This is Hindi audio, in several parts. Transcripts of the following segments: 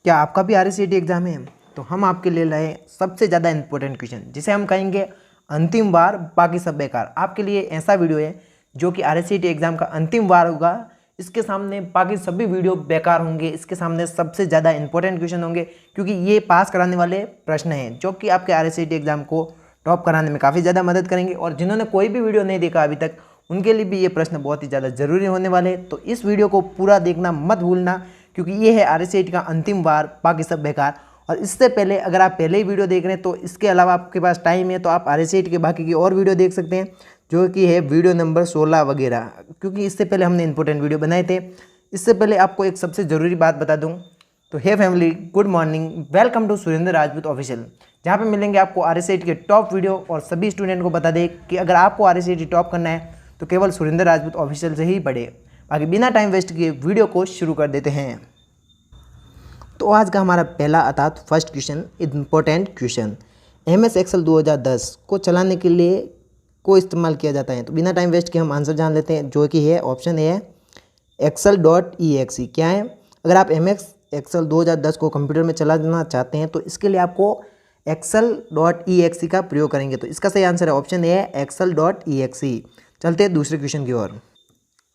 क्या आपका भी RSCT एग्ज़ाम है? तो हम आपके लिए लाए सबसे ज़्यादा इंपॉर्टेंट क्वेश्चन, जिसे हम कहेंगे अंतिम बार बाकी सब बेकार। आपके लिए ऐसा वीडियो है जो कि RSCT एग्ज़ाम का अंतिम बार होगा। इसके सामने बाकी सभी वीडियो बेकार होंगे, इसके सामने सबसे ज़्यादा इंपॉर्टेंट क्वेश्चन होंगे, क्योंकि ये पास कराने वाले प्रश्न हैं जो कि आपके RSCT एग्ज़ाम को टॉप कराने में काफ़ी ज़्यादा मदद करेंगे। और जिन्होंने कोई भी वीडियो नहीं देखा अभी तक, उनके लिए भी ये प्रश्न बहुत ही ज़्यादा ज़रूरी होने वाले हैं। तो इस वीडियो को पूरा देखना मत भूलना, क्योंकि ये है RSCT का अंतिम बार बाकी सब बेकार। और इससे पहले अगर आप पहले ही वीडियो देख रहे हैं तो इसके अलावा आपके पास टाइम है तो आप RSCT के बाकी की और वीडियो देख सकते हैं, जो कि है वीडियो नंबर 16 वगैरह, क्योंकि इससे पहले हमने इंपॉर्टेंट वीडियो बनाए थे। इससे पहले आपको एक सबसे ज़रूरी बात बता दूं, तो hey family, good morning, welcome to Surendra Rajput official, जहाँ पे मिलेंगे आपको RSCT के टॉप वीडियो। और सभी स्टूडेंट को बता दें कि अगर आपको RSCT टॉप करना है तो केवल सुरेंद्र राजपूत ऑफिशियल से ही पढ़े। बाकी बिना टाइम वेस्ट किए वीडियो को शुरू कर देते हैं। तो आज का हमारा पहला अर्थात first question, important question, MS Excel 2010 को चलाने के लिए को इस्तेमाल किया जाता है। तो बिना टाइम वेस्ट के हम आंसर जान लेते हैं, जो कि है ऑप्शन है excel.exe। क्या है? अगर आप MS एक्सेल 2010 को कंप्यूटर में चलाना चाहते हैं तो इसके लिए आपको excel.exe का प्रयोग करेंगे। तो इसका सही आंसर है ऑप्शन है excel.exe। चलते हैं दूसरे क्वेश्चन की ओर।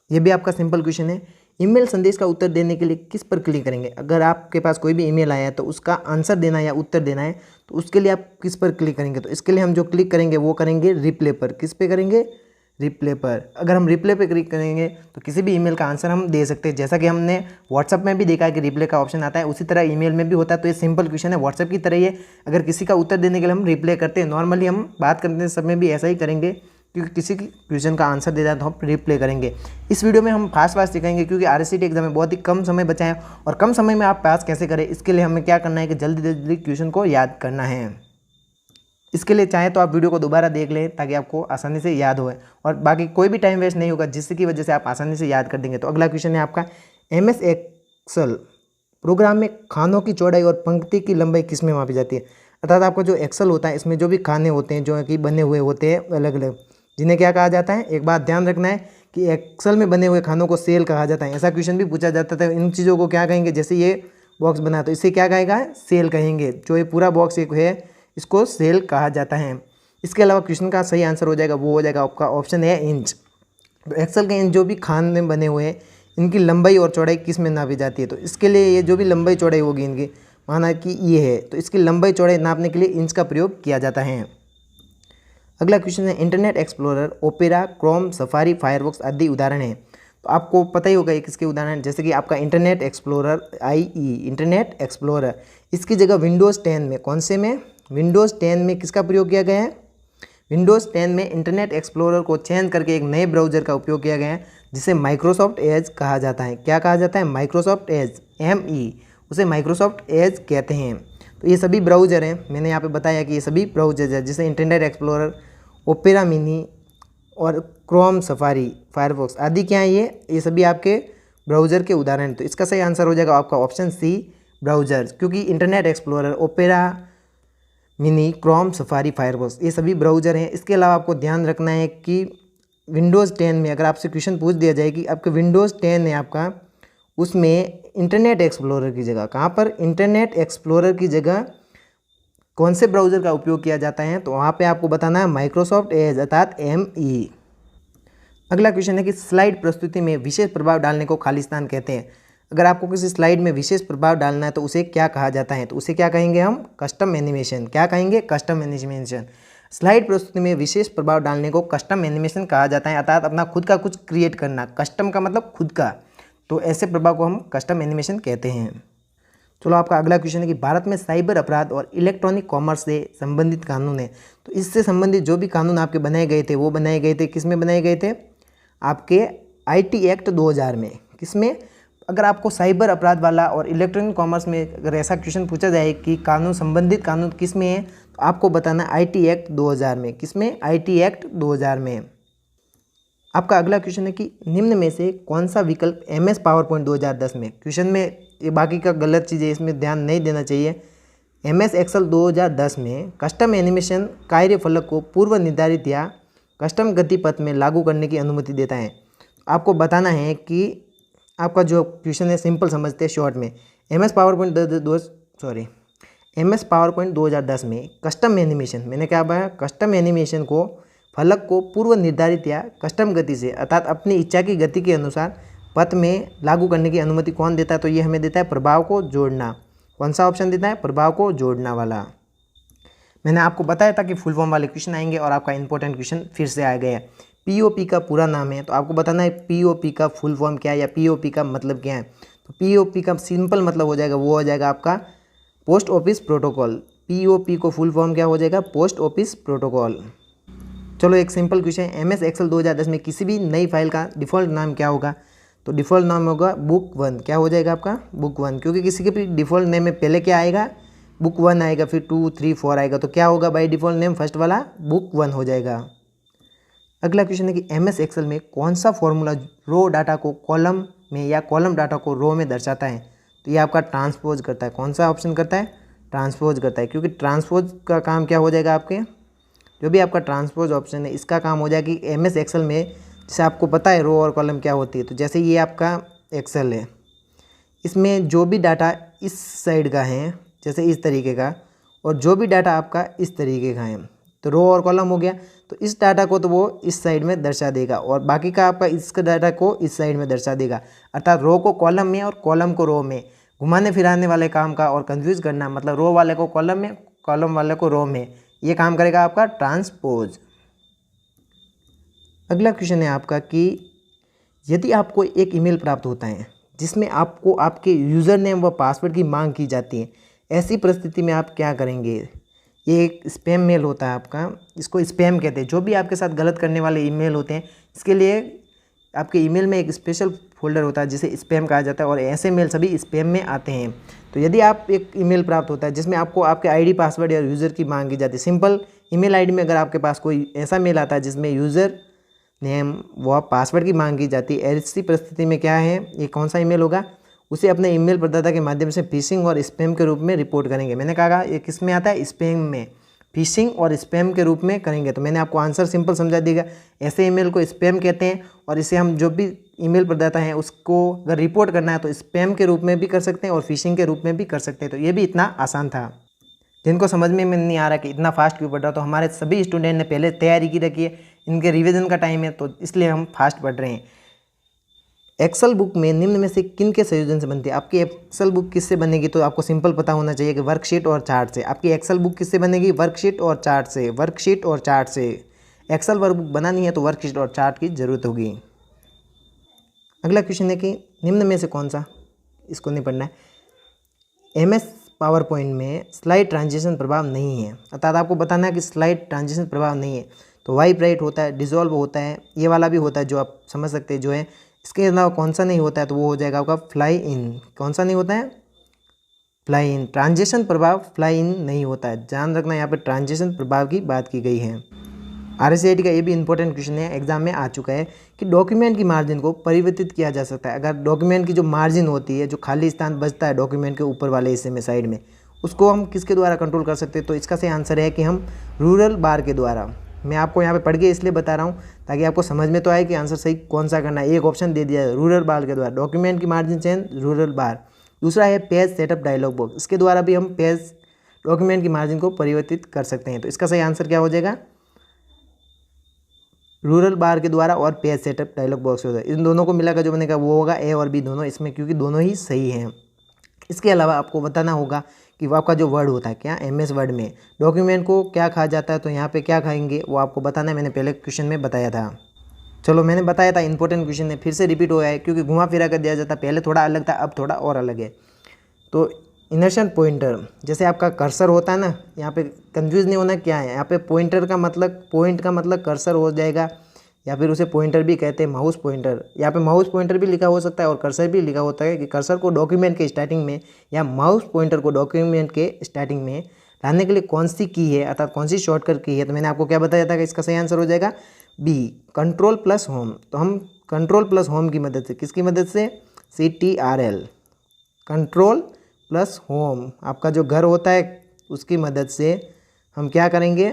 ये भी आपका सिंपल क्वेश्चन है। ईमेल संदेश का उत्तर देने के लिए किस पर क्लिक करेंगे? अगर आपके पास कोई भी ईमेल आया है तो उसका आंसर देना है या उत्तर देना है, तो उसके लिए आप किस पर क्लिक करेंगे? तो इसके लिए हम जो क्लिक करेंगे वो करेंगे रिप्ले पर। किस पे करेंगे? रिप्ले पर। अगर हम रिप्ले पे क्लिक करेंगे तो किसी भी ईमेल का आंसर हम दे सकते हैं, जैसा कि हमने व्हाट्सअप में भी देखा है कि रिप्ले का ऑप्शन आता है, उसी तरह ईमेल में भी होता है। तो ये सिंपल क्वेश्चन है, व्हाट्सअप की तरह ही है। अगर किसी का उत्तर देने के लिए हम रिप्ले करते हैं, नॉर्मली हम बात करते समय भी ऐसा ही करेंगे, क्योंकि किसी क्वेश्चन का आंसर दे दें तो हम रिप्ले करेंगे। इस वीडियो में हम फास्ट सिखाएंगे, क्योंकि RSCT एग्जाम में बहुत ही कम समय बचा है और कम समय में आप पास कैसे करें, इसके लिए हमें क्या करना है कि जल्दी जल्दी क्वेश्चन को याद करना है। इसके लिए चाहे तो आप वीडियो को दोबारा देख लें ताकि आपको आसानी से याद हो, और बाकी कोई भी टाइम वेस्ट नहीं होगा, जिसकी वजह से आप आसानी से याद कर देंगे। तो अगला क्वेश्चन है आपका, MS एक्सेल प्रोग्राम में खानों की चौड़ाई और पंक्ति की लंबाई किस में मापी जाती है? अर्थात आपका जो एक्सेल होता है, इसमें जो भी खाने होते हैं जो कि बने हुए होते हैं अलग अलग, जिन्हें क्या कहा जाता है? एक बात ध्यान रखना है कि एक्सेल में बने हुए खानों को सेल कहा जाता है। ऐसा क्वेश्चन भी पूछा जाता था। इन चीज़ों को क्या कहेंगे? जैसे ये बॉक्स बना तो इसे क्या कहेगा? सेल कहेंगे। जो ये पूरा बॉक्स एक है इसको सेल कहा जाता है। इसके अलावा क्वेश्चन का सही आंसर हो जाएगा, वो हो जाएगा आपका ऑप्शन है इंच। तो एक्सेल के जो भी खाने बने हुए हैं, इनकी लंबाई और चौड़ाई किस में नापी जाती है? तो इसके लिए ये जो भी लंबाई चौड़ाई होगी इनकी, माना कि ये है, तो इसकी लंबाई चौड़ाई नापने के लिए इंच का प्रयोग किया जाता है। अगला क्वेश्चन है, internet explorer, opera, Chrome, safari, Firefox आदि उदाहरण हैं। तो आपको पता ही होगा ये किसके उदाहरण, जैसे कि आपका internet explorer IE, internet explorer, इसकी जगह विंडोज़ 10 में, कौन से में? विंडोज़ 10 में किसका प्रयोग किया गया है? विंडोज़ 10 में इंटरनेट एक्सप्लोरर को चेंज करके एक नए ब्राउज़र का उपयोग किया गया है, जिसे माइक्रोसॉफ्ट एज कहा जाता है। क्या कहा जाता है? माइक्रोसॉफ्ट एज, ME, उसे माइक्रोसॉफ्ट एज कहते हैं। तो ये सभी ब्राउज़र हैं, मैंने यहाँ पे बताया कि ये सभी ब्राउज़र हैं, जैसे इंटरनेट एक्सप्लोरर, ओपेरा मिनी और क्रोम, सफारी, फायरफॉक्स आदि। क्या है ये सभी आपके ब्राउज़र के उदाहरण हैं। तो इसका सही आंसर हो जाएगा आपका ऑप्शन C, ब्राउज़र, क्योंकि internet explorer, opera mini, Chrome, safari, Firefox ये सभी ब्राउज़र हैं। इसके अलावा आपको ध्यान रखना है कि विंडोज़ 10 में अगर आपसे क्वेश्चन पूछ दिया जाए कि आपके विंडोज़ 10 है आपका, उसमें इंटरनेट एक्सप्लोरर की जगह, कहाँ पर? इंटरनेट एक्सप्लोरर की जगह कौन से ब्राउज़र का उपयोग किया जाता है? तो वहाँ पे आपको बताना है माइक्रोसॉफ्ट एज अर्थात ME। अगला क्वेश्चन है कि स्लाइड प्रस्तुति में विशेष प्रभाव डालने को खाली स्थान कहते हैं। अगर आपको किसी स्लाइड में विशेष प्रभाव डालना है तो उसे क्या कहा जाता है? तो उसे क्या कहेंगे हम? Custom animation. क्या कहेंगे? Custom animation. स्लाइड प्रस्तुति में विशेष प्रभाव डालने को कस्टम एनिमेशन कहा जाता है, अर्थात अपना खुद का कुछ क्रिएट करना। कस्टम का मतलब खुद का, तो ऐसे प्रभाव को हम कस्टम एनिमेशन कहते हैं। चलो, आपका अगला क्वेश्चन है कि भारत में साइबर अपराध और इलेक्ट्रॉनिक कॉमर्स से संबंधित कानून है। तो इससे संबंधित जो भी कानून आपके बनाए गए थे वो बनाए गए थे किस में बनाए गए थे? आपके IT एक्ट 2000 में। किसमें? अगर आपको साइबर अपराध वाला और इलेक्ट्रॉनिक कॉमर्स में अगर ऐसा क्वेश्चन पूछा जाए कि कानून, संबंधित कानून किस में है, तो आपको बताना IT एक्ट 2000 में। किस में? IT एक्ट 2000 में। आपका अगला क्वेश्चन है कि निम्न में से कौन सा विकल्प MS पावरपॉइंट 2010 में, क्वेश्चन में ये बाकी का गलत चीज़ है, इसमें ध्यान नहीं देना चाहिए। MS एक्सेल 2010 में कस्टम एनिमेशन कार्यफलक को पूर्व निर्धारित या कस्टम गति पथ में लागू करने की अनुमति देता है। आपको बताना है कि आपका जो क्वेश्चन है सिंपल समझते हैं शॉर्ट में, MS पावरपॉइंट 2010 में कस्टम एनिमेशन, मैंने क्या बताया, कस्टम एनिमेशन को फलक को पूर्व निर्धारित या कस्टम गति से अर्थात अपनी इच्छा की गति के अनुसार पथ में लागू करने की अनुमति कौन देता है, तो ये हमें देता है प्रभाव को जोड़ना। कौन सा ऑप्शन देता है, प्रभाव को जोड़ना वाला। मैंने आपको बताया था कि फुल फॉर्म वाले क्वेश्चन आएंगे और आपका इंपॉर्टेंट क्वेश्चन फिर से आ गया है। POP का पूरा नाम है, तो आपको बताना है POP का फुल फॉर्म क्या है या POP का मतलब क्या है। तो POP का सिंपल मतलब हो जाएगा, वो हो जाएगा आपका पोस्ट ऑफिस प्रोटोकॉल। POP को फुल फॉर्म क्या हो जाएगा, पोस्ट ऑफिस प्रोटोकॉल। चलो एक सिंपल क्वेश्चन, MS एक्सेल 2010 में किसी भी नई फाइल का डिफ़ॉल्ट नाम क्या होगा, तो डिफ़ॉल्ट नाम होगा बुक 1। क्या हो जाएगा आपका, बुक 1, क्योंकि किसी के भी डिफ़ॉल्ट नेम में पहले क्या आएगा, बुक 1 आएगा, फिर 2, 3, 4 आएगा, तो क्या होगा बाई डिफ़ॉल्ट नेम फर्स्ट वाला बुक 1 हो जाएगा। अगला क्वेश्चन है कि MS एक्सेल में कौन सा फॉर्मूला रो डाटा को कॉलम में या कॉलम डाटा को रो में दर्शाता है, तो ये आपका ट्रांसपोज करता है। कौन सा ऑप्शन करता है, ट्रांसपोज करता है, क्योंकि ट्रांसपोज का काम क्या हो जाएगा, आपके जो भी आपका ट्रांसपोज ऑप्शन है इसका काम हो जाएगा कि MS एक्सेल में जैसे आपको पता है रो और कॉलम क्या होती है, तो जैसे ये आपका एक्सेल है, इसमें जो भी डाटा इस साइड का है जैसे इस तरीके का, और जो भी डाटा आपका इस तरीके का है, तो रो और कॉलम हो गया, तो इस डाटा को तो वो इस साइड में दर्शा देगा और बाकी का आपका इसका डाटा को इस साइड में दर्शा देगा। अर्थात रो को कॉलम में और कॉलम को रो में घुमाने फिराने वाले काम का और कंफ्यूज करना, मतलब रो वाले को कॉलम में, कॉलम वाले को रो में, ये काम करेगा आपका ट्रांसपोज। अगला क्वेश्चन है आपका कि यदि आपको एक ईमेल प्राप्त होता है जिसमें आपको आपके यूज़र नेम व पासवर्ड की मांग की जाती है, ऐसी परिस्थिति में आप क्या करेंगे। ये एक स्पैम मेल होता है आपका, इसको स्पैम कहते हैं। जो भी आपके साथ गलत करने वाले ईमेल होते हैं, इसके लिए आपके ईमेल में एक स्पेशल फोल्डर होता है जिसे स्पैम कहा जाता है, और ऐसे मेल सभी स्पैम में आते हैं। तो यदि आप एक ईमेल प्राप्त होता है जिसमें आपको आपके ID पासवर्ड या यूज़र की मांग की जाती है, सिंपल ईमेल ID में अगर आपके पास कोई ऐसा मेल आता है जिसमें यूज़र नेम व पासवर्ड की मांग की जाती है, ऐसी परिस्थिति में क्या है, ये कौन सा ईमेल होगा, उसे अपने ईमेल प्रदाता के माध्यम से फिशिंग और स्पैम के रूप में रिपोर्ट करेंगे। मैंने कहा ये किस में आता है, स्पैम में, फिशिंग और स्पैम के रूप में करेंगे। तो मैंने आपको आंसर सिंपल समझा दिया, ऐसे ईमेल को स्पैम कहते हैं, और इसे हम जो भी ईमेल प्रदाता हैं उसको अगर रिपोर्ट करना है तो स्पैम के रूप में भी कर सकते हैं और फिशिंग के रूप में भी कर सकते हैं। तो ये भी इतना आसान था। जिनको समझ में नहीं आ रहा कि इतना फास्ट क्यों पढ़ रहा, तो हमारे सभी स्टूडेंट ने पहले तैयारी की रखी है, इनके रिवीजन का टाइम है, तो इसलिए हम फास्ट पढ़ रहे हैं। एक्सेल बुक में निम्न में से किन के संयोजन से बनती है। आपकी एक्सेल बुक किससे बनेगी, तो आपको सिंपल पता होना चाहिए कि वर्कशीट और चार्ट से। आपकी एक्सेल बुक किससे बनेगी, वर्कशीट और चार्ट से, वर्कशीट और चार्ट से। एक्सेल वर्कबुक बनानी है तो वर्कशीट और चार्ट की जरूरत होगी। अगला क्वेश्चन है कि निम्न में से कौन सा, इसको नहीं पढ़ना है, MS पावर पॉइंट में स्लाइड ट्रांजिशन प्रभाव नहीं है। अर्थात आपको बताना है कि स्लाइड ट्रांजिशन प्रभाव नहीं है। तो वाइप राइट होता है, डिसॉल्व होता है, ये वाला भी होता है जो आप समझ सकते हैं जो है। इसके अलावा कौन सा नहीं होता है, तो वो हो जाएगा आपका फ्लाई इन। कौन सा नहीं होता है, फ्लाई इन। ट्रांजिशन प्रभाव फ्लाई इन नहीं होता है, ध्यान रखना, यहाँ पे ट्रांजिशन प्रभाव की बात की गई है। RSCIT का ये भी इंपॉर्टेंट क्वेश्चन है, एग्जाम में आ चुका है कि डॉक्यूमेंट की मार्जिन को परिवर्तित किया जा सकता है। अगर डॉक्यूमेंट की जो मार्जिन होती है, जो खाली स्थान बचता है डॉक्यूमेंट के ऊपर वाले हिस्से में साइड में, उसको हम किसके द्वारा कंट्रोल कर सकते हैं, तो इसका सही आंसर है कि हम रूरल बार के द्वारा। मैं आपको यहाँ पे पढ़ के इसलिए बता रहा हूँ ताकि आपको समझ में तो आए कि आंसर सही कौन सा करना है। एक ऑप्शन दे दिया है रूरल बार के द्वारा, डॉक्यूमेंट की मार्जिन चेंज रूरल बार। दूसरा है पेज सेटअप डायलॉग बॉक्स, इसके द्वारा भी हम पेज डॉक्यूमेंट की मार्जिन को परिवर्तित कर सकते हैं। तो इसका सही आंसर क्या हो जाएगा, रूरल बार के द्वारा और पेज सेटअप डायलॉग बॉक्स होता है। इन दोनों को मिलाकर जो बनेगा वो होगा A और B दोनों इसमें, क्योंकि दोनों ही सही हैं। इसके अलावा आपको बताना होगा कि वो आपका जो वर्ड होता है क्या, MS वर्ड में डॉक्यूमेंट को क्या कहा जाता है, तो यहाँ पे क्या खाएंगे वो आपको बताना है। मैंने पहले क्वेश्चन में बताया था। चलो मैंने बताया था इंपॉर्टेंट क्वेश्चन है, फिर से रिपीट हो गया है क्योंकि घुमा फिरा कर दिया जाता, पहले थोड़ा अलग था अब थोड़ा और अलग है। तो इनर्शन पॉइंटर, जैसे आपका कर्सर होता है ना, यहाँ पे कंफ्यूज नहीं होना क्या है, यहाँ पे पॉइंटर का मतलब, पॉइंट का मतलब कर्सर हो जाएगा, या फिर उसे पॉइंटर भी कहते हैं, माउस पॉइंटर। यहाँ पे माउस पॉइंटर भी लिखा हो सकता है और कर्सर भी लिखा होता है कि कर्सर को डॉक्यूमेंट के स्टार्टिंग में या माउस पॉइंटर को डॉक्यूमेंट के स्टार्टिंग में लाने के लिए कौन सी की है, अर्थात कौन सी शॉर्टकट की है। तो मैंने आपको क्या बताया था कि इसका सही आंसर हो जाएगा B, कंट्रोल प्लस होम। तो हम कंट्रोल प्लस होम की मदद से, किसकी मदद से, CTRL, कंट्रोल प्लस होम, आपका जो घर होता है उसकी मदद से हम क्या करेंगे,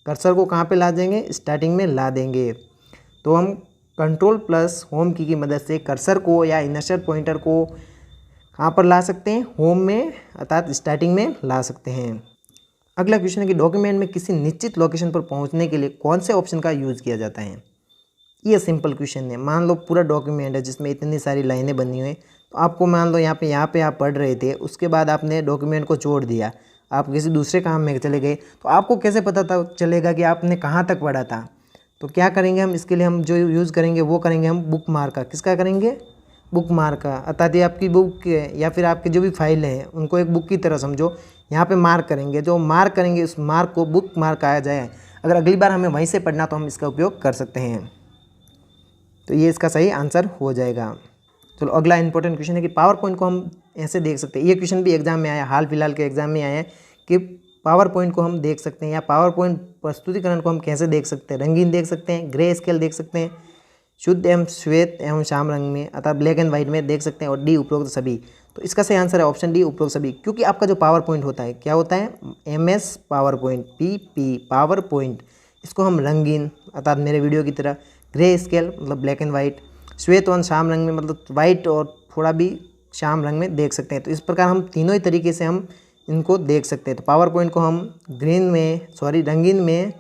कर्सर को कहाँ पे ला देंगे, स्टार्टिंग में ला देंगे। तो हम कंट्रोल प्लस होम की मदद से कर्सर को या इनर्शन पॉइंटर को कहाँ पर ला सकते हैं, होम में अर्थात स्टार्टिंग में ला सकते हैं। अगला क्वेश्चन है कि डॉक्यूमेंट में किसी निश्चित लोकेशन पर पहुंचने के लिए कौन से ऑप्शन का यूज़ किया जाता है। ये सिंपल क्वेश्चन है। मान लो पूरा डॉक्यूमेंट है जिसमें इतनी सारी लाइनें बनी हुई हैं, तो आपको मान लो यहाँ पे आप पढ़ रहे थे, उसके बाद आपने डॉक्यूमेंट को छोड़ दिया, आप किसी दूसरे काम में चले गए, तो आपको कैसे पता था चलेगा कि आपने कहाँ तक पढ़ा था। तो क्या करेंगे हम, इसके लिए हम जो यूज़ करेंगे वो करेंगे हम बुक मार्क का। किसका करेंगे, बुक मार्क का। अर्थात ये आपकी बुक या फिर आपकी जो भी फाइल है उनको एक बुक की तरह समझो, यहाँ पे मार्क करेंगे, जो मार्क करेंगे उस मार्क को बुक मार्क कहा जाए। अगर अगली बार हमें वहीं से पढ़ना तो हम इसका उपयोग कर सकते हैं। तो ये इसका सही आंसर हो जाएगा। चलो अगला इंपॉर्टेंट क्वेश्चन है कि पावर पॉइंट को हम ऐसे देख सकते हैं। ये क्वेश्चन भी एग्जाम में आया, हाल फिलहाल के एग्जाम में आया है कि पावर पॉइंट को हम देख सकते हैं या पावर पॉइंट प्रस्तुतिकरण को हम कैसे देख सकते हैं। रंगीन देख सकते हैं, ग्रे स्केल देख सकते हैं, शुद्ध एवं श्वेत एवं श्याम रंग में अर्थात ब्लैक एंड व्हाइट में देख सकते हैं, और डी उपरोक्त सभी। तो इसका सही आंसर है ऑप्शन डी उपरोक्त सभी, क्योंकि आपका जो पावर पॉइंट होता है क्या होता है, MS power point, PP power point, इसको हम रंगीन अर्थात मेरे वीडियो की तरह, ग्रे स्केल मतलब ब्लैक एंड वाइट, श्वेत और श्याम रंग में मतलब वाइट और थोड़ा भी श्याम रंग में देख सकते हैं। तो इस प्रकार हम तीनों ही तरीके से हम इनको देख सकते हैं। तो पावर पॉइंट को हम रंगीन में,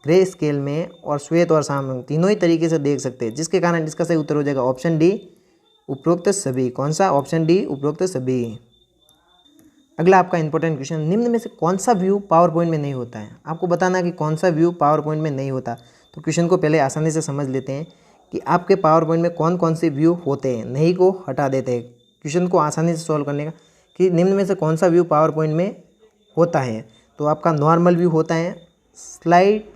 ग्रे स्केल में और श्वेत और श्याम रंग तीनों ही तरीके से देख सकते हैं, जिसके कारण इसका सही उत्तर हो जाएगा ऑप्शन डी उपरोक्त सभी। कौन सा, ऑप्शन डी उपरोक्त सभी। अगला आपका इंपॉर्टेंट क्वेश्चन, निम्न में से कौन सा व्यू पावर पॉइंट में नहीं होता है। आपको बताना कि कौन सा व्यू पावर पॉइंट में नहीं होता। तो क्वेश्चन को पहले आसानी से समझ लेते हैं कि आपके पावर पॉइंट में कौन कौन से व्यू होते हैं, नहीं को हटा देते हैं। क्वेश्चन को आसानी से सॉल्व करने का कि निम्न में से कौन सा व्यू पावर पॉइंट में होता है। तो आपका नॉर्मल व्यू होता है, स्लाइड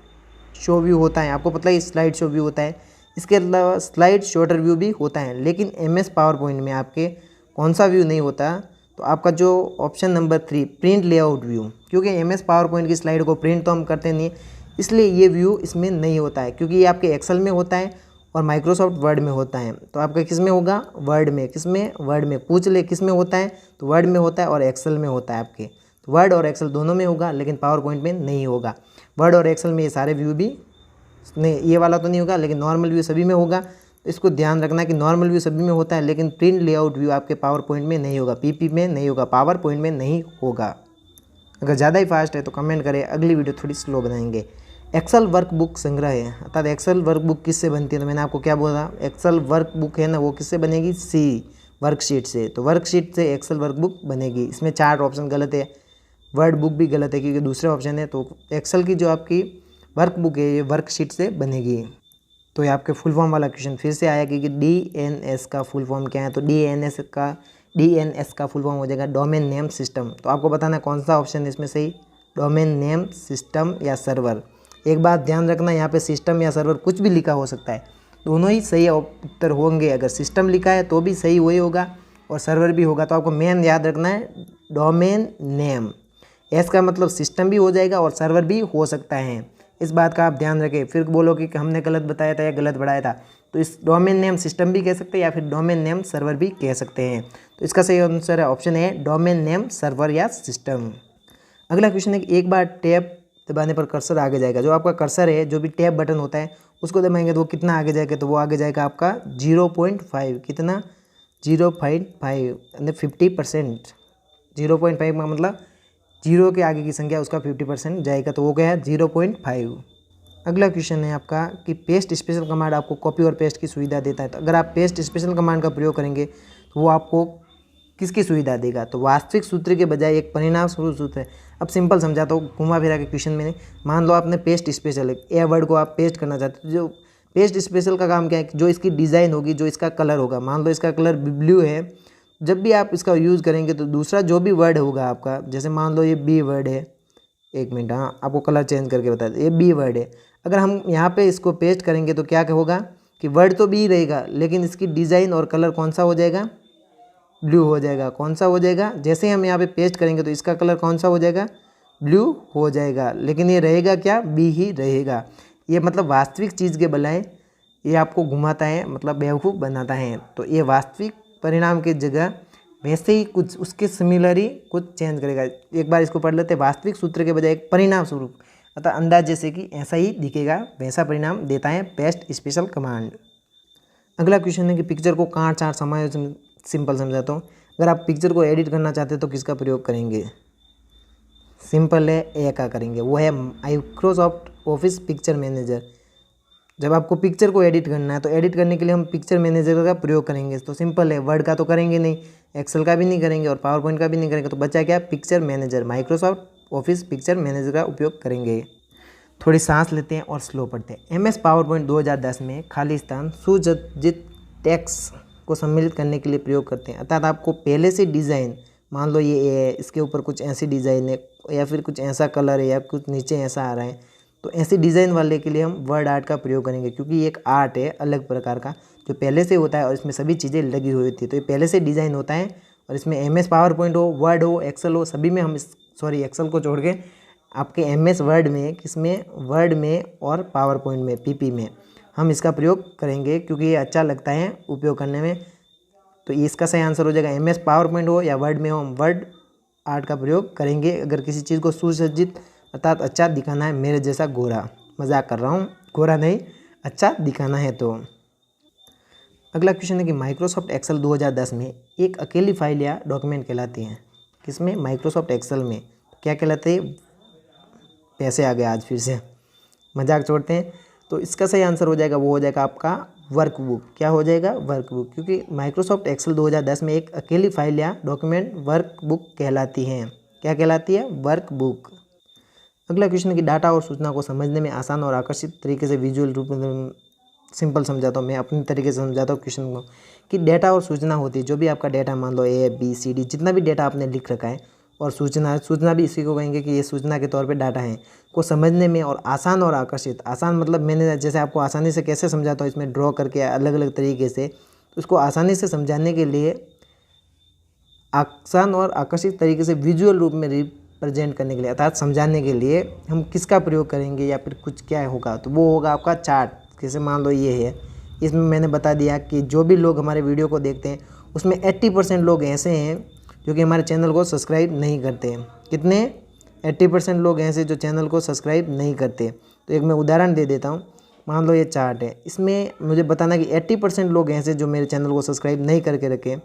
शो व्यू होता है, आपको पता है स्लाइड शो व्यू होता है, इसके अलावा स्लाइड शॉर्टर व्यू भी होता है। लेकिन MS पावर पॉइंट में आपके कौन सा व्यू नहीं होता, तो आपका जो option number 3 print layout view, क्योंकि MS पावर पॉइंट की स्लाइड को प्रिंट तो हम करते नहीं, इसलिए ये व्यू इसमें नहीं होता है, क्योंकि ये आपके एक्सेल में होता है और माइक्रोसॉफ्ट वर्ड में होता है। तो आपका किस में होगा, वर्ड में। किस में, वर्ड में। पूछ ले किस में होता है, तो वर्ड में होता है और एक्सेल में होता है आपके। तो वर्ड और एक्सेल दोनों में होगा, लेकिन पावर पॉइंट में नहीं होगा। वर्ड और एक्सेल में ये सारे व्यू भी नहीं, ये वाला तो नहीं होगा, लेकिन नॉर्मल व्यू सभी में होगा। तो इसको ध्यान रखना कि नॉर्मल व्यू सभी में होता है, लेकिन प्रिंट लेआउट व्यू आपके पावर पॉइंट में नहीं होगा, PP में नहीं होगा, पावर पॉइंट में नहीं होगा। अगर ज़्यादा ही फास्ट है तो कमेंट करें, अगली वीडियो थोड़ी स्लो बनाएंगे। एक्सेल वर्कबुक संग्रह है, अर्थात एक्सेल वर्कबुक किससे बनती है। तो मैंने आपको क्या बोला, एक्सेल वर्कबुक है ना, वो किससे बनेगी, सी वर्कशीट से। तो वर्कशीट से एक्सेल वर्कबुक बनेगी। इसमें 4 ऑप्शन गलत है, वर्ड बुक भी गलत है क्योंकि दूसरे ऑप्शन है। तो एक्सेल की जो आपकी वर्कबुक है ये वर्कशीट से बनेगी। तो ये आपके फुल फॉर्म वाला क्वेश्चन फिर से आया कि DNS का फुल फॉर्म क्या है। तो DNS का फुल फॉर्म हो जाएगा डोमेन नेम सिस्टम। तो आपको बताना कौन सा ऑप्शन है इसमें सही, डोमेन नेम सिस्टम या सर्वर। एक बात ध्यान रखना, यहाँ पे सिस्टम या सर्वर कुछ भी लिखा हो सकता है, दोनों ही सही उत्तर होंगे। अगर सिस्टम लिखा है तो भी सही वही होगा और सर्वर भी होगा। तो आपको मेन याद रखना है डोमेन नेम। एस का मतलब सिस्टम भी हो जाएगा और सर्वर भी हो सकता है, इस बात का आप ध्यान रखें। फिर बोलो कि हमने गलत बताया था या गलत बढ़ाया था। तो इस डोमेन नेम सिस्टम भी कह सकते हैं या फिर डोमेन नेम सर्वर भी कह सकते हैं। तो इसका सही आंसर है ऑप्शन है डोमेन नेम सर्वर या सिस्टम। अगला क्वेश्चन है कि एक बार टैब दबाने पर कर्सर आगे जाएगा। जो आपका कर्सर है, जो भी टैब बटन होता है उसको दबाएंगे तो वो कितना आगे जाएगा, तो वो आगे जाएगा आपका 0.5। कितना, 0.5 यानी 50%। 0.5 का मतलब जीरो के आगे की संख्या उसका 50% जाएगा, तो वो क्या है 0.5। अगला क्वेश्चन है आपका कि पेस्ट स्पेशल कमांड आपको कॉपी और पेस्ट की सुविधा देता है। तो अगर आप पेस्ट स्पेशल कमांड का प्रयोग करेंगे तो वो आपको किसकी सुविधा देगा, तो वास्तविक सूत्र के बजाय एक परिणाम स्वरूप सूत्र है। अब सिंपल समझाता हूँ घुमा फिरा के क्वेश्चन में। मान लो आपने पेस्ट स्पेशल ए वर्ड को आप पेस्ट करना चाहते हो। जो पेस्ट स्पेशल का काम क्या है, जो इसकी डिज़ाइन होगी, जो इसका कलर होगा, मान लो इसका कलर ब्लू है, जब भी आप इसका यूज़ करेंगे तो दूसरा जो भी वर्ड होगा आपका, जैसे मान लो ये बी वर्ड है, एक मिनट, हाँ आपको कलर चेंज करके बता दें, ये बी वर्ड है। अगर हम यहाँ पे इसको पेस्ट करेंगे तो क्या होगा कि वर्ड तो बी रहेगा, लेकिन इसकी डिज़ाइन और कलर कौन सा हो जाएगा, ब्लू हो जाएगा। कौन सा हो जाएगा, जैसे ही हम यहाँ पे पेस्ट करेंगे तो इसका कलर कौन सा हो जाएगा, ब्लू हो जाएगा, लेकिन ये रहेगा क्या, बी ही रहेगा। ये मतलब वास्तविक चीज़ के बजाय ये आपको घुमाता है, मतलब बेवकूफ़ बनाता है। तो ये वास्तविक परिणाम की जगह वैसे ही कुछ उसके सिमिलर ही कुछ चेंज करेगा। एक बार इसको पढ़ लेते हैं, वास्तविक सूत्र के बजाय एक परिणाम स्वरूप, अतः अंदाज जैसे कि ऐसा ही दिखेगा वैसा परिणाम देता है पेस्ट स्पेशल कमांड। अगला क्वेश्चन है कि पिक्चर को काट छांट समायोजन, सिंपल समझाता हूँ। अगर आप पिक्चर को एडिट करना चाहते हो तो किसका प्रयोग करेंगे? सिंपल है, ए का करेंगे, वो है माइक्रोसॉफ्ट ऑफिस पिक्चर मैनेजर। जब आपको पिक्चर को एडिट करना है तो एडिट करने के लिए हम पिक्चर मैनेजर का प्रयोग करेंगे। तो सिंपल है, वर्ड का तो करेंगे नहीं, एक्सेल का भी नहीं करेंगे और पावर पॉइंट का भी नहीं करेंगे, तो बचा क्या? Picture manager, Microsoft office picture manager का उपयोग करेंगे। थोड़ी सांस लेते हैं और स्लो पढ़ते हैं। एमएस पावर पॉइंट 2010 में खाली स्थान सुसज्जित टेक्स्ट को सम्मिलित करने के लिए प्रयोग करते हैं। अर्थात आपको पहले से डिज़ाइन, मान लो ये है, इसके ऊपर कुछ ऐसी डिज़ाइन है या फिर कुछ ऐसा कलर है या कुछ नीचे ऐसा आ रहा है, तो ऐसी डिज़ाइन वाले के लिए हम वर्ड आर्ट का प्रयोग करेंगे, क्योंकि ये एक आर्ट है अलग प्रकार का जो पहले से होता है और इसमें सभी चीज़ें लगी हुई होती है। तो ये पहले से डिज़ाइन होता है और इसमें एमएस पावर पॉइंट हो, वर्ड हो, एक्सेल हो, सभी में हम एक्सेल को छोड़ के आपके एमएस वर्ड में, किसमें? वर्ड में और पावर पॉइंट में, पीपी में हम इसका प्रयोग करेंगे, क्योंकि ये अच्छा लगता है उपयोग करने में। तो इसका सही आंसर हो जाएगा एमएस पावर पॉइंट हो या वर्ड में हो, हम वर्ड आर्ट का प्रयोग करेंगे अगर किसी चीज़ को सुसज्जित अर्थात अच्छा दिखाना है। मेरे जैसा गोरा, मजाक कर रहा हूँ, गोरा नहीं, अच्छा दिखाना है। तो अगला क्वेश्चन है कि माइक्रोसॉफ्ट एक्सेल 2010 में एक अकेली फाइल या डॉक्यूमेंट कहलाती है। किसमें? माइक्रोसॉफ्ट एक्सेल में। क्या कहलाते हैं? पैसे आ गए आज फिर से, मजाक छोड़ते हैं। तो इसका सही आंसर हो जाएगा, वो हो जाएगा आपका वर्कबुक। क्या हो जाएगा? वर्कबुक, क्योंकि माइक्रोसॉफ्ट एक्सेल 2010 में एक अकेली फाइल या डॉक्यूमेंट वर्कबुक कहलाती है। क्या कहलाती है? वर्कबुक। अगला क्वेश्चन है कि डाटा और सूचना को समझने में आसान और आकर्षित तरीके से विजुअल रूप में, सिंपल समझाता हूँ मैं, अपनी तरीके से समझाता हूँ क्वेश्चन को, कि डाटा और सूचना होती है, जो भी आपका डाटा, मान लो ABCD जितना भी डाटा आपने लिख रखा है, और सूचना भी इसी को कहेंगे कि ये सूचना के तौर पे डाटा है, को समझने में और आसान और आकर्षित। आसान मतलब मैंने जैसे आपको आसानी से कैसे समझाता हूँ, इसमें ड्रॉ करके अलग अलग तरीके से, उसको आसानी से समझाने के लिए, आसान और आकर्षित तरीके से विजुअल रूप में रिप्रेजेंट करने के लिए, अर्थात समझाने के लिए हम किसका प्रयोग करेंगे या फिर कुछ क्या होगा? तो वो होगा आपका चार्ट। जैसे मान लो ये है, इसमें मैंने बता दिया कि जो भी लोग हमारे वीडियो को देखते हैं उसमें 80% लोग ऐसे हैं जो कि हमारे चैनल को सब्सक्राइब नहीं करते हैं। कितने? 80% लोग ऐसे जो चैनल को सब्सक्राइब नहीं करते। तो एक मैं उदाहरण दे देता हूँ, मान लो ये चार्ट है, इसमें मुझे बताना कि 80% लोग ऐसे जो मेरे चैनल को सब्सक्राइब नहीं करके रखे,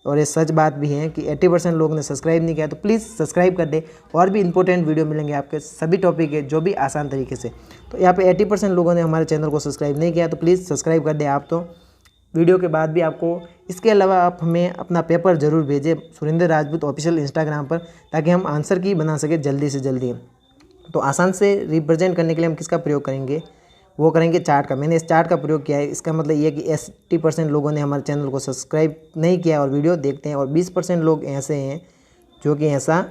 और ये सच बात भी है कि 80% लोग ने सब्सक्राइब नहीं किया, तो प्लीज़ सब्सक्राइब कर दे। और भी इंपॉर्टेंट वीडियो मिलेंगे आपके सभी टॉपिक है, जो भी आसान तरीके से। तो यहाँ पे 80% लोगों ने हमारे चैनल को सब्सक्राइब नहीं किया, तो प्लीज़ सब्सक्राइब कर दे आप। तो वीडियो के बाद भी आपको, इसके अलावा आप हमें अपना पेपर ज़रूर भेजें सुरेंद्र राजपूत ऑफिशियल इंस्टाग्राम पर, ताकि हम आंसर की बना सकें जल्दी से जल्दी। तो आसान से रिप्रेजेंट करने के लिए हम किसका प्रयोग करेंगे? वो करेंगे चार्ट का। मैंने इस चार्ट का प्रयोग किया है। इसका मतलब ये है कि 80% लोगों ने हमारे चैनल को सब्सक्राइब नहीं किया और वीडियो देखते हैं, और 20% लोग ऐसे हैं जो कि ऐसा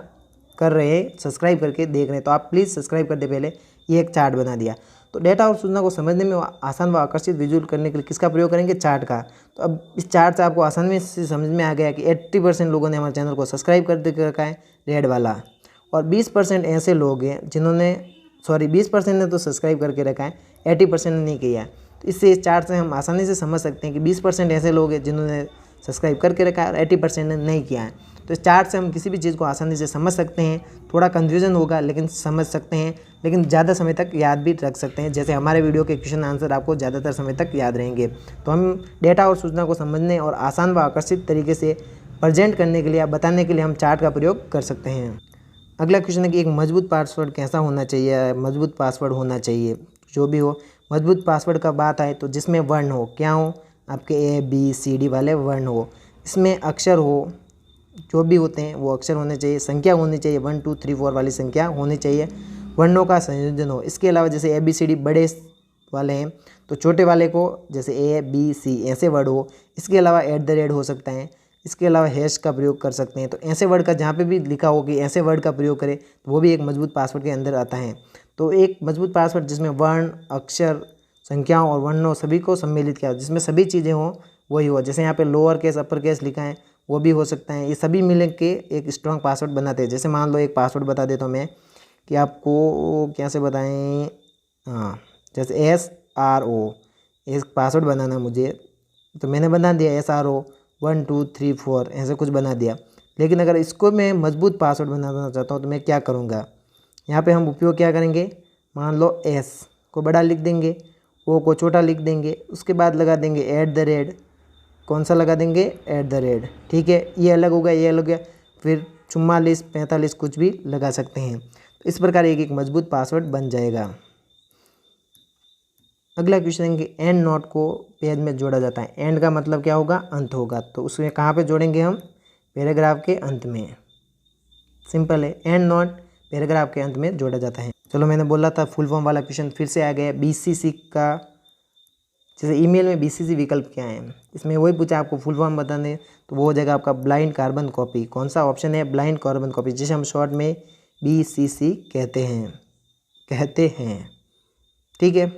कर रहे हैं, सब्सक्राइब करके देख रहे हैं। तो आप प्लीज़ सब्सक्राइब कर दे पहले। ये एक चार्ट बना दिया। तो डेटा और सूचना को समझने में आसान व आकर्षित विजुअल करने के लिए किसका प्रयोग करेंगे? चार्ट का। तो अब इस चार्ट से आपको आसानी से समझ में आ गया कि 80% लोगों ने हमारे चैनल को सब्सक्राइब कर दे रखा है, रेड वाला, और 20% ऐसे लोग हैं जिन्होंने 20% ने तो सब्सक्राइब करके रखा है, 80% ने नहीं किया है। तो इससे इस चार्ट से हम आसानी से समझ सकते हैं कि 20% ऐसे लोग हैं जिन्होंने सब्सक्राइब करके रखा है और 80% ने नहीं किया है। तो इस चार्ट से हम किसी भी चीज़ को आसानी से समझ सकते हैं। थोड़ा कन्फ्यूजन होगा लेकिन समझ सकते हैं, लेकिन ज़्यादा समय तक याद भी रख सकते हैं। जैसे हमारे वीडियो के क्वेश्चन आंसर आपको ज़्यादातर समय तक याद रहेंगे। तो हम डेटा और सूचना को समझने और आसान व आकर्षित तरीके से प्रेजेंट करने के लिए, बताने के लिए हम चार्ट का प्रयोग कर सकते हैं। अगला क्वेश्चन है कि एक मजबूत पासवर्ड कैसा होना चाहिए? मजबूत पासवर्ड होना चाहिए, जो भी हो। मजबूत पासवर्ड का बात आए तो जिसमें वर्ण हो, क्या हो? आपके ABCD वाले वर्ण हो, इसमें अक्षर हो, जो भी होते हैं वो अक्षर होने चाहिए, संख्या होनी चाहिए, 1 2 3 4 वाली संख्या होनी चाहिए, वर्णों का संयोजन हो। इसके अलावा जैसे ABCD बड़े वाले हैं तो छोटे वाले को जैसे ABC ऐसे वर्ड हो। इसके अलावा @ हो सकता है, इसके अलावा हैश का प्रयोग कर सकते हैं। तो ऐसे वर्ड का जहाँ पे भी लिखा हो कि ऐसे वर्ड का प्रयोग करें, तो वो भी एक मजबूत पासवर्ड के अंदर आता है। तो एक मजबूत पासवर्ड जिसमें वर्ण, अक्षर, संख्याओं और वर्णों सभी को सम्मिलित किया, जिसमें सभी चीज़ें हों, वही हो। जैसे यहाँ पे लोअर केस, अपर केस लिखा है, वो भी हो सकता है। ये सभी मिल के एक स्ट्रॉन्ग पासवर्ड बनाते हैं। जैसे मान लो एक पासवर्ड बता देता हूँ मैं कि आपको कैसे बताएं। हाँ, जैसे SRO एक पासवर्ड बनाना मुझे, तो मैंने बना दिया SRO 1 2 3 4 ऐसे कुछ बना दिया। लेकिन अगर इसको मैं मजबूत पासवर्ड बनाना चाहता हूँ तो मैं क्या करूँगा? यहाँ पे हम उपयोग क्या करेंगे? मान लो S को बड़ा लिख देंगे, O को छोटा लिख देंगे, उसके बाद लगा देंगे @ कौन सा लगा देंगे, @ ठीक है, ये अलग हो गया, ये अलग हो गया, फिर 44 45 कुछ भी लगा सकते हैं। तो इस प्रकार एक मजबूत पासवर्ड बन जाएगा। अगला क्वेश्चन है कि एंड नोट को पेज में जोड़ा जाता है। एंड का मतलब क्या होगा, अंत होगा, तो उसमें कहाँ पे जोड़ेंगे हम, पैराग्राफ के अंत में। सिंपल है, एंड नोट पैराग्राफ के अंत में जोड़ा जाता है। चलो मैंने बोला था फुल फॉर्म वाला क्वेश्चन फिर से आ गया। BCC का, जैसे ईमेल में BCC विकल्प क्या है, इसमें वही पूछा आपको फुल फॉर्म बताने, तो वो हो जाएगा आपका ब्लाइंड कार्बन कॉपी। कौन सा ऑप्शन है, ब्लाइंड कार्बन कॉपी, जिसे हम शॉर्ट में BCC कहते हैं। ठीक है।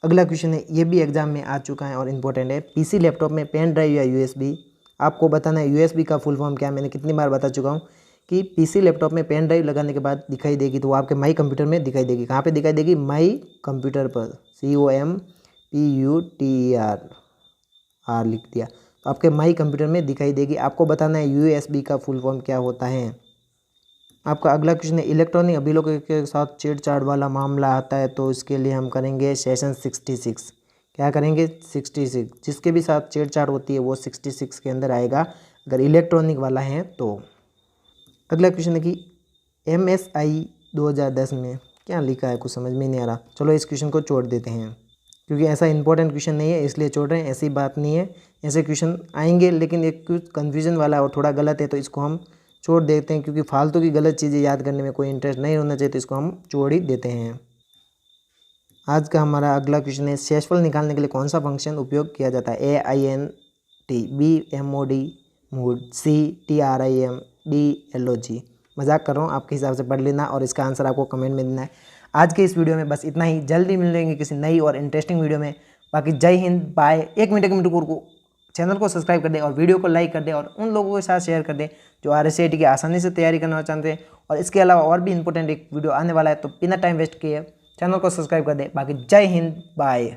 अगला क्वेश्चन है, ये भी एग्जाम में आ चुका है और इम्पोर्टेंट है। PC लैपटॉप में पेन ड्राइव या USB, आपको बताना है USB का फुल फॉर्म क्या है। मैंने कितनी बार बता चुका हूँ कि PC लैपटॉप में पेन ड्राइव लगाने के बाद दिखाई देगी, तो वो आपके माई कंप्यूटर में दिखाई देगी। कहाँ पे दिखाई देगी, माई कंप्यूटर पर, COMPUTER लिख दिया, तो आपके माई कंप्यूटर में दिखाई देगी। आपको बताना है USB का फुल फॉर्म क्या होता है। आपका अगला क्वेश्चन है, इलेक्ट्रॉनिक अभिलेखों के साथ छेड़छाड़ वाला मामला आता है, तो इसके लिए हम करेंगे सेशन 66। क्या करेंगे, 66, जिसके भी साथ छेड़छाड़ होती है वो 66 के अंदर आएगा, अगर इलेक्ट्रॉनिक वाला है तो। अगला क्वेश्चन है कि MSI 2010 में क्या लिखा है, कुछ समझ में नहीं आ रहा। चलो इस क्वेश्चन को छोड़ देते हैं, क्योंकि ऐसा इंपॉर्टेंट क्वेश्चन नहीं है इसलिए छोड़ रहे हैं, ऐसी बात नहीं है। ऐसे क्वेश्चन आएंगे लेकिन एक कुछ कन्फ्यूजन वाला और थोड़ा गलत है, तो इसको हम छोड़ देते हैं, क्योंकि फालतू की गलत चीज़ें याद करने में कोई इंटरेस्ट नहीं होना चाहिए, तो इसको हम छोड़ ही देते हैं। आज का हमारा अगला क्वेश्चन है, शेषफल निकालने के लिए कौन सा फंक्शन उपयोग किया जाता है। AINT, B MOD, mood, C TRIM, D LOG। मजाक कर रहा हूँ, आपके हिसाब से पढ़ लेना और इसका आंसर आपको कमेंट में देना है। आज के इस वीडियो में बस इतना ही, जल्दी मिलेंगे किसी नई और इंटरेस्टिंग वीडियो में। बाकी जय हिंद, बाय। एक मिनट को चैनल को सब्सक्राइब कर दे और वीडियो को लाइक कर दे और उन लोगों के साथ शेयर कर दे जो RSAT की आसानी से तैयारी करना चाहते हैं। और इसके अलावा और भी इंपॉर्टेंट एक वीडियो आने वाला है, तो बिना टाइम वेस्ट किए चैनल को सब्सक्राइब कर दे। बाकी जय हिंद, बाय।